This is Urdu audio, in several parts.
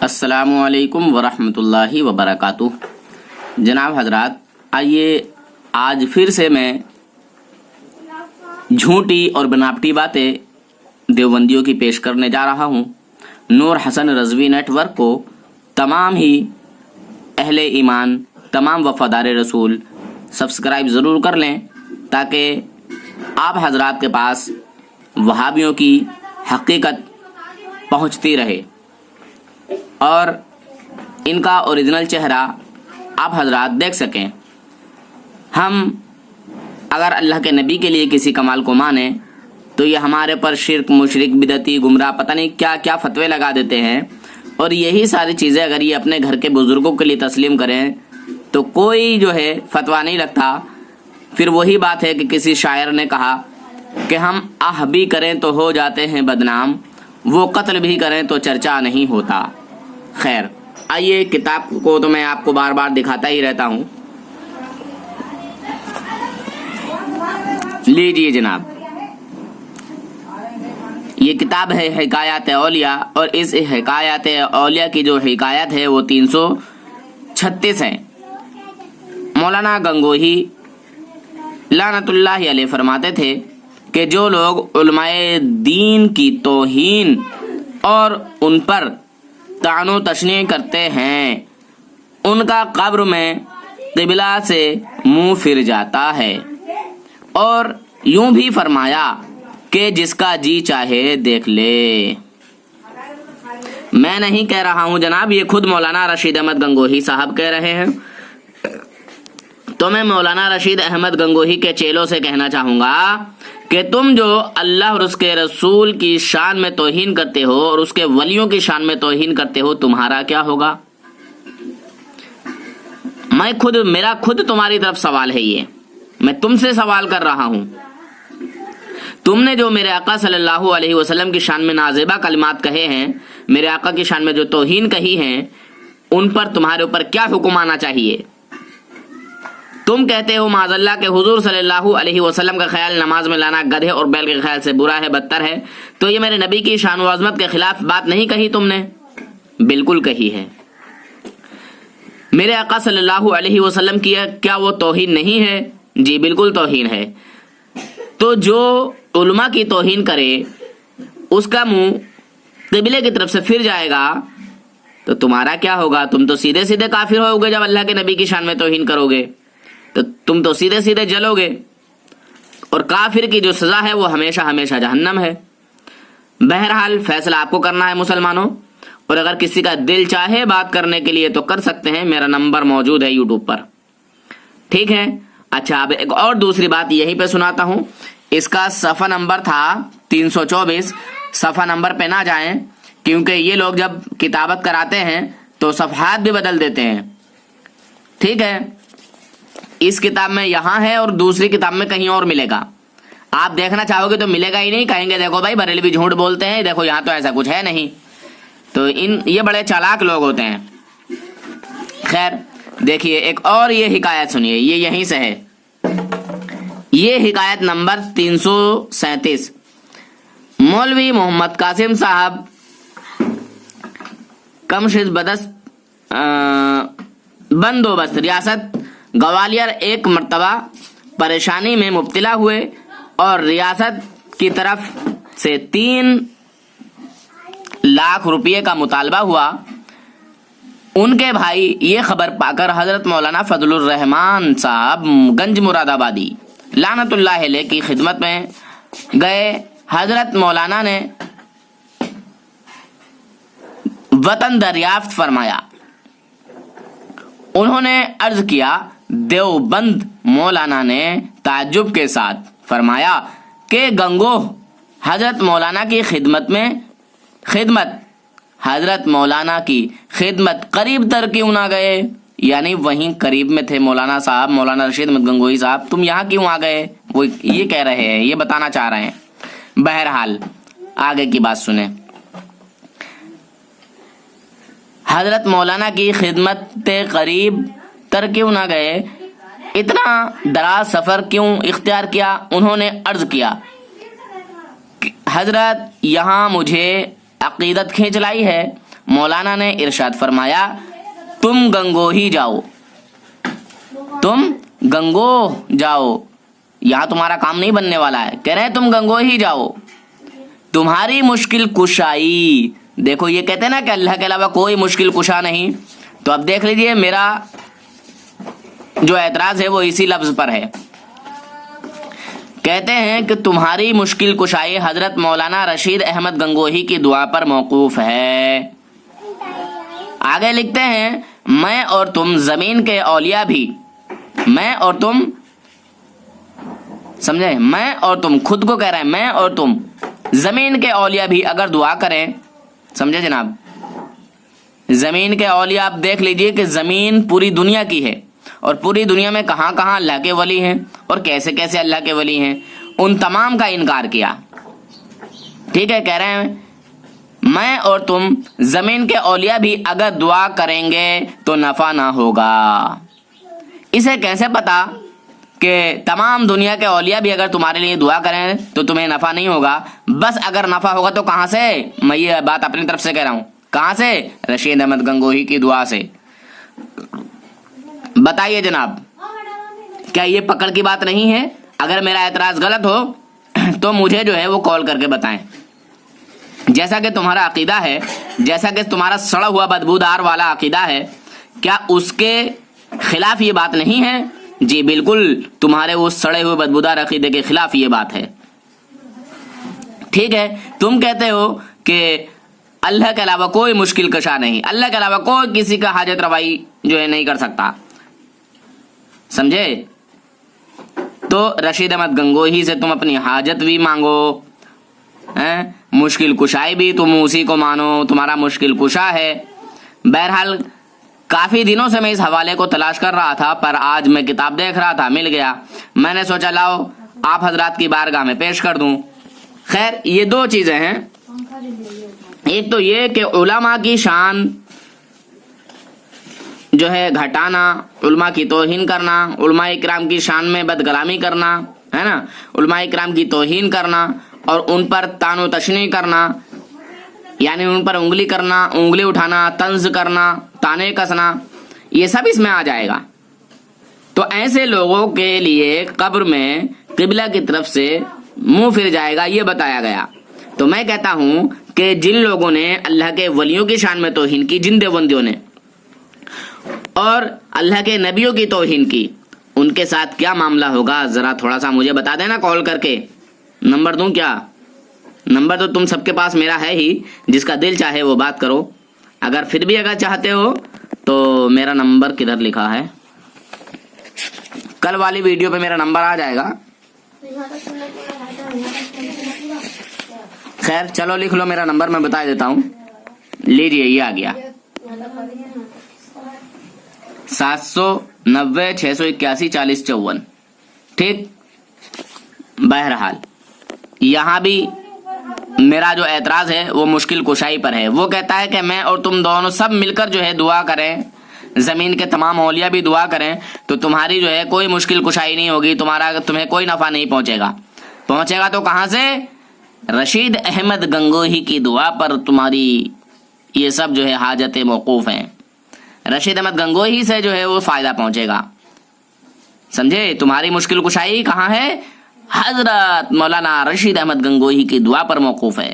السلام علیکم ورحمۃ اللہ وبرکاتہ۔ جناب حضرات، آئیے آج پھر سے میں جھوٹی اور بناوٹی باتیں دیوبندیوں کی پیش کرنے جا رہا ہوں۔ نور حسن رضوی نیٹ ورک کو تمام ہی اہل ایمان، تمام وفادار رسول سبسکرائب ضرور کر لیں تاکہ آپ حضرات کے پاس وہابیوں کی حقیقت پہنچتی رہے اور ان کا اوریجنل چہرہ آپ حضرات دیکھ سکیں۔ ہم اگر اللہ کے نبی کے لیے کسی کمال کو مانیں تو یہ ہمارے پر شرک، مشرک، بدعتی، گمراہ، پتہ نہیں کیا کیا فتوے لگا دیتے ہیں، اور یہی ساری چیزیں اگر یہ اپنے گھر کے بزرگوں کے لیے تسلیم کریں تو کوئی جو ہے فتویٰ نہیں لگتا۔ پھر وہی بات ہے کہ کسی شاعر نے کہا کہ ہم آہ بھی کریں تو ہو جاتے ہیں بدنام، وہ قتل بھی کریں تو چرچا نہیں ہوتا۔ خیر، آئیے کتاب کو تو میں آپ کو بار بار دکھاتا ہی رہتا ہوں، لیجیے جناب۔ یہ کتاب ہے حکایات اولیاء، اور اس حکایات اولیاء کی جو حکایت ہے وہ 336 ہے۔ مولانا گنگوہی لعنت اللہ علیہ فرماتے تھے کہ جو لوگ علماء دین کی توہین اور ان پر طعن و تشنیع کرتے ہیں ان کا قبر میں قبلہ سے منہ پھر جاتا ہے، اور یوں بھی فرمایا کہ جس کا جی چاہے دیکھ لے۔ میں نہیں کہہ رہا ہوں جناب، یہ خود مولانا رشید احمد گنگوہی صاحب کہہ رہے ہیں۔ تو میں مولانا رشید احمد گنگوہی کے چیلوں سے کہنا چاہوں گا کہ تم جو اللہ اور اس کے رسول کی شان میں توہین کرتے ہو اور اس کے ولیوں کی شان میں توہین کرتے ہو، تمہارا کیا ہوگا؟ میرا خود تمہاری طرف سوال ہے، یہ میں تم سے سوال کر رہا ہوں۔ تم نے جو میرے آقا صلی اللہ علیہ وسلم کی شان میں نازیبہ کلمات کہے ہیں، میرے آقا کی شان میں جو توہین کہی ہیں، ان پر تمہارے اوپر کیا حکم آنا چاہیے؟ تم کہتے ہو معاذ اللہ کہ حضور صلی اللہ علیہ وسلم کا خیال نماز میں لانا گدھے اور بیل کے خیال سے برا ہے، بدتر ہے، تو یہ میرے نبی کی شان و عظمت کے خلاف بات نہیں کہی تم نے؟ بالکل کہی ہے۔ میرے آقا صلی اللہ علیہ وسلم کی کیا وہ توہین نہیں ہے؟ جی بالکل توہین ہے۔ تو جو علماء کی توہین کرے اس کا منہ قبلے کی طرف سے پھر جائے گا تو تمہارا کیا ہوگا؟ تم تو سیدھے سیدھے کافر ہو گے۔ جب اللہ کے نبی کی شان میں توہین کرو گے تو تم تو سیدھے سیدھے جلو گے، اور کافر کی جو سزا ہے وہ ہمیشہ ہمیشہ جہنم ہے۔ بہرحال فیصلہ آپ کو کرنا ہے مسلمانوں، اور اگر کسی کا دل چاہے بات کرنے کے لیے تو کر سکتے ہیں، میرا نمبر موجود ہے یوٹیوب پر، ٹھیک ہے؟ اچھا، اب ایک اور دوسری بات یہیں پہ سناتا ہوں۔ اس کا صفحہ نمبر تھا 324، صفحہ نمبر پہ نہ جائیں کیونکہ یہ لوگ جب کتابت کراتے ہیں تو صفحات بھی بدل دیتے ہیں، ٹھیک ہے؟ اس کتاب میں یہاں ہے اور دوسری کتاب میں کہیں اور ملے گا۔ آپ دیکھنا چاہو گے تو ملے گا ہی نہیں، کہیں گے دیکھو بھائی بریلوی جھوٹ بولتے ہیں، دیکھو یہاں تو ایسا کچھ ہے نہیں۔ تو یہ بڑے چالاک لوگ ہوتے ہیں۔ خیر دیکھیے، ایک اور یہ حکایت سنیے، یہ یہیں سے ہے۔ یہ حکایت نمبر 337۔ مولوی محمد قاسم صاحب کمشد بدست بندوبست ریاست گوالیار ایک مرتبہ پریشانی میں مبتلا ہوئے اور ریاست کی طرف سے 3 لاکھ روپے کا مطالبہ ہوا۔ ان کے بھائی یہ خبر پا کر حضرت مولانا فضل الرحمان صاحب گنج مراد آبادی لعنت اللہ علیہ کی خدمت میں گئے۔ حضرت مولانا نے وطن دریافت فرمایا۔ انہوں نے عرض کیا، دیوبند؟ مولانا نے تعجب کے ساتھ فرمایا کہ گنگوہ حضرت مولانا کی حضرت مولانا کی خدمت قریب تر کیوں نہ گئے؟ یعنی وہیں قریب میں تھے مولانا صاحب، مولانا رشید احمد گنگوہی صاحب، تم یہاں کیوں آ گئے؟ وہ یہ کہہ رہے ہیں، یہ بتانا چاہ رہے ہیں۔ بہرحال آگے کی بات سنیں۔ حضرت مولانا کی خدمت قریب تر کیوں نہ گئے؟ اتنا دراز سفر کیوں اختیار کیا؟ انہوں نے عرض کیا، حضرت یہاں مجھے عقیدت کھینچ لائی ہے، مولانا نے ارشاد فرمایا تم گنگوہی جاؤ، تم گنگوہ جاؤ، یہاں تمہارا کام نہیں بننے والا ہے، کہہ رہے ہیں تم گنگوہی جاؤ، تمہاری مشکل کشائی، دیکھو یہ کہتے ہیں نا کہ اللہ کے علاوہ کوئی مشکل کشا نہیں، تو اب دیکھ لیجئے میرا جو اعتراض ہے وہ اسی لفظ پر ہے، کہتے ہیں کہ تمہاری مشکل کشائی حضرت مولانا رشید احمد گنگوہی کی دعا پر موقوف ہے۔ آگے لکھتے ہیں میں اور تم زمین کے اولیاء بھی، میں اور تم، سمجھے، میں اور تم، خود کو کہہ رہے ہیں میں اور تم زمین کے اولیاء بھی اگر دعا کریں، سمجھے جناب، زمین کے اولیاء آپ دیکھ لیجئے کہ زمین پوری دنیا کی ہے، اور پوری دنیا میں کہاں کہاں اللہ کے ولی ہیں اور کیسے کیسے اللہ کے ولی ہیں، ان تمام کا انکار کیا، ٹھیک ہے، کہہ رہے ہیں میں اور تم زمین کے اولیاء بھی اگر دعا کریں گے تو نفع نہ ہوگا۔ اسے کیسے پتا کہ تمام دنیا کے اولیاء بھی اگر تمہارے لیے دعا کریں تو تمہیں نفع نہیں ہوگا؟ بس اگر نفع ہوگا تو کہاں سے؟ میں یہ بات اپنی طرف سے کہہ رہا ہوں، کہاں سے؟ رشید احمد گنگوہی کی دعا سے۔ بتائیے جناب، کیا یہ پکڑ کی بات نہیں ہے؟ اگر میرا اعتراض غلط ہو تو مجھے جو ہے وہ کال کر کے بتائیں۔ جیسا کہ تمہارا عقیدہ ہے، جیسا کہ تمہارا سڑا ہوا بدبودار والا عقیدہ ہے، کیا اس کے خلاف یہ بات نہیں ہے؟ جی بالکل، تمہارے اس سڑے ہوئے بدبودار عقیدے کے خلاف یہ بات ہے، ٹھیک ہے۔ تم کہتے ہو کہ اللہ کے علاوہ کوئی مشکل کشا نہیں، اللہ کے علاوہ کوئی کسی کا حاجت روائی جو ہے نہیں کر سکتا، سمجھے؟ تو رشید احمد گنگوہی سے تم اپنی حاجت بھی مانگو، مشکل کشائی بھی تم اسی کو مانو، تمہارا مشکل کشا ہے۔ بہرحال کافی دنوں سے میں اس حوالے کو تلاش کر رہا تھا، پر آج میں کتاب دیکھ رہا تھا، مل گیا، میں نے سوچا لاؤ آپ حضرات کی بارگاہ میں پیش کر دوں۔ خیر یہ دو چیزیں ہیں، ایک تو یہ کہ علماء کی شان جو ہے گھٹانا، علماء کی توہین کرنا، علماء اکرام کی شان میں بدکلامی کرنا، ہے نا، علماء اکرام کی توہین کرنا اور ان پر طعن و تشنیع کرنا، یعنی ان پر انگلی کرنا، انگلی اٹھانا، طنز کرنا، تانے کسنا، یہ سب اس میں آ جائے گا۔ تو ایسے لوگوں کے لیے قبر میں قبلہ کی طرف سے منہ پھر جائے گا، یہ بتایا گیا۔ تو میں کہتا ہوں کہ جن لوگوں نے اللہ کے ولیوں کی شان میں توہین کی، جن دیوبندیوں نے، اور اللہ کے نبیوں کی توہین کی، ان کے ساتھ کیا معاملہ ہوگا ذرا تھوڑا سا مجھے بتا دینا کال کر کے۔ نمبر دوں کیا؟ نمبر تو تم سب کے پاس میرا ہے ہی، جس کا دل چاہے وہ بات کرو، اگر پھر بھی اگر چاہتے ہو تو میرا نمبر کدھر لکھا ہے، کل والی ویڈیو پہ میرا نمبر آ جائے گا، خیر چلو لکھ لو میرا نمبر، میں بتا دیتا ہوں، لیجئے یہ آ گیا 790 681 4054، ٹھیک۔ بہرحال یہاں بھی میرا جو اعتراض ہے وہ مشکل کشائی پر ہے، وہ کہتا ہے کہ میں اور تم دونوں سب مل کر جو ہے دعا کریں، زمین کے تمام اولیاء بھی دعا کریں تو تمہاری جو ہے کوئی مشکل کشائی نہیں ہوگی، تمہیں کوئی نفع نہیں پہنچے گا۔ پہنچے گا تو کہاں سے؟ رشید احمد گنگوہی کی دعا پر تمہاری یہ سب جو ہے حاجتیں موقوف ہیں، رشید احمد گنگوہی سے جو ہے وہ فائدہ پہنچے گا، سمجھے؟ تمہاری مشکل کشائی کہاں ہے؟ حضرت مولانا رشید احمد گنگوہی کی دعا پر موقوف ہے۔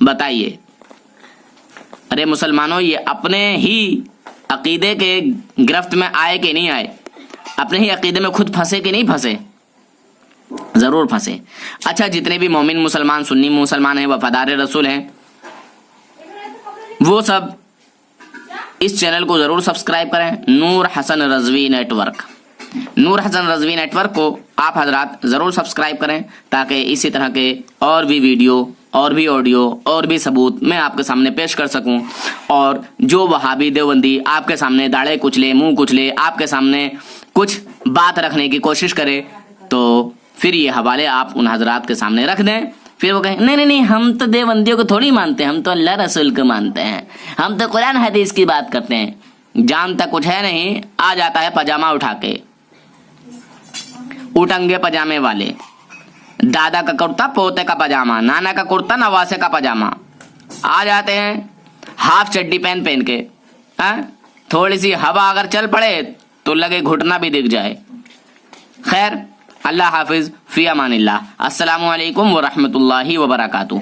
بتائیے، ارے مسلمانوں، یہ اپنے ہی عقیدے کے گرفت میں آئے کہ نہیں آئے؟ اپنے ہی عقیدے میں خود پھنسے کہ نہیں پھنسے؟ ضرور پھنسے۔ اچھا، جتنے بھی مومن مسلمان، سنی مسلمان ہیں، وفادار رسول ہیں، وہ سب اس چینل کو ضرور سبسکرائب کریں، نور حسن رضوی نیٹ ورک، نور حسن رضوی نیٹ ورک کو آپ حضرات ضرور سبسکرائب کریں، تاکہ اسی طرح کے اور بھی ویڈیو، اور بھی آڈیو، اور بھی ثبوت میں آپ کے سامنے پیش کر سکوں، اور جو وہابی دیوبندی آپ کے سامنے داڑے کچلے، منہ کچلے، آپ کے سامنے کچھ بات رکھنے کی کوشش کرے تو پھر یہ حوالے آپ ان حضرات کے سامنے رکھ دیں، پھر وہ کہیں نہیں نہیں ہم تو دیوبندیوں کو تھوڑی مانتے ہیں، ہم تو اللہ رسول کو مانتے ہیں، ہم تو قرآن حدیث کی بات کرتے ہیں۔ جانتا کچھ ہے نہیں، آ جاتا ہے پاجامہ اٹھا کے، اٹنگے پاجامے والے، دادا کا کرتا پوتے کا پاجامہ، نانا کا کرتا نواسے کا پاجامہ، آ جاتے ہیں ہاف چڈی پہن کے، تھوڑی سی ہوا اگر چل پڑے تو لگے گھٹنا بھی دکھ جائے۔ خیر، اللہ حافظ، فی امان اللہ، السلام علیکم ورحمۃ اللہ وبرکاتہ۔